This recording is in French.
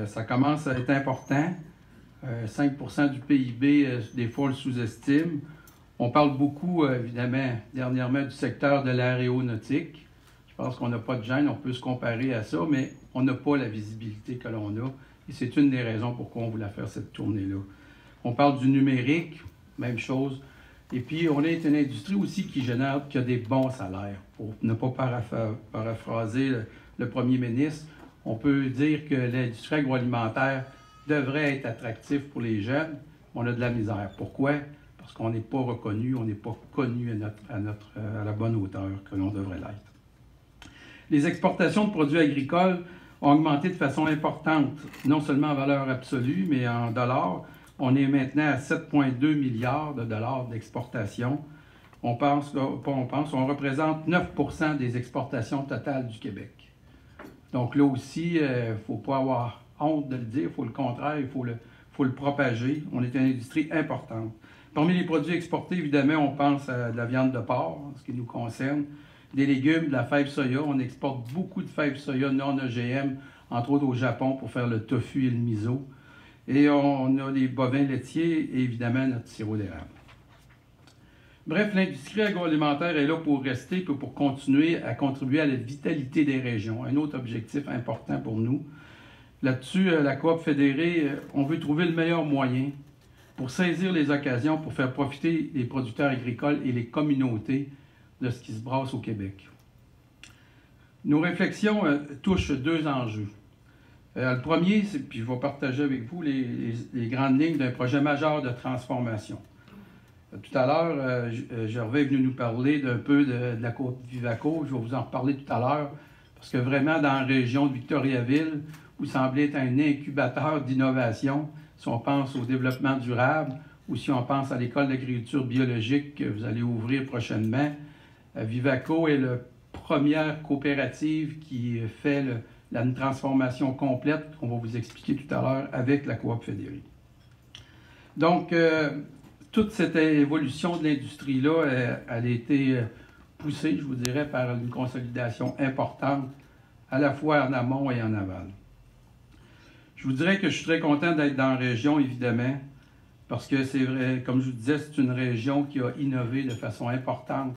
Ça commence à être important. 5% du PIB, des fois, on le sous-estime. On parle beaucoup, évidemment, dernièrement, du secteur de l'aéronautique. Je pense qu'on n'a pas de gêne, on peut se comparer à ça, mais on n'a pas la visibilité que l'on a. Et c'est une des raisons pourquoi on voulait faire cette tournée-là. On parle du numérique, même chose. Et puis, on est une industrie aussi qui a des bons salaires. Pour ne pas paraphraser le premier ministre, on peut dire que l'industrie agroalimentaire devrait être attractive pour les jeunes. On a de la misère. Pourquoi? Parce qu'on n'est pas reconnu, on n'est pas connu à la bonne hauteur que l'on devrait l'être. Les exportations de produits agricoles ont augmenté de façon importante, non seulement en valeur absolue, mais en dollars. On est maintenant à 7,2 milliards de dollars d'exportation. On représente 9% des exportations totales du Québec. Donc là aussi, il ne faut pas avoir honte de le dire, il faut le contraire, il faut le propager. On est une industrie importante. Parmi les produits exportés, évidemment, on pense à de la viande de porc, en ce qui nous concerne, des légumes, de la fève soya. On exporte beaucoup de fève soya non OGM, entre autres au Japon, pour faire le tofu et le miso. Et on a des bovins laitiers et évidemment notre sirop d'érable. Bref, l'industrie agroalimentaire est là pour rester et pour continuer à contribuer à la vitalité des régions. Un autre objectif important pour nous. Là-dessus, la Coop fédérée, on veut trouver le meilleur moyen pour saisir les occasions, pour faire profiter les producteurs agricoles et les communautés de ce qui se brasse au Québec. Nos réflexions touchent deux enjeux. Le premier, puis je vais partager avec vous les grandes lignes d'un projet majeur de transformation. Tout à l'heure, Gervais est venu nous parler d'un peu de la Coop Vivaco. Je vais vous en reparler tout à l'heure, parce que vraiment, dans la région de Victoriaville, vous semblez être un incubateur d'innovation, si on pense au développement durable ou si on pense à l'école d'agriculture biologique que vous allez ouvrir prochainement. Vivaco est la première coopérative qui fait une transformation complète qu'on va vous expliquer tout à l'heure avec la Coop fédérée. Donc, toute cette évolution de l'industrie-là, elle a été poussée, je vous dirais, par une consolidation importante, à la fois en amont et en aval. Je vous dirais que je suis très content d'être dans la région, évidemment, parce que c'est vrai, comme je vous disais, c'est une région qui a innové de façon importante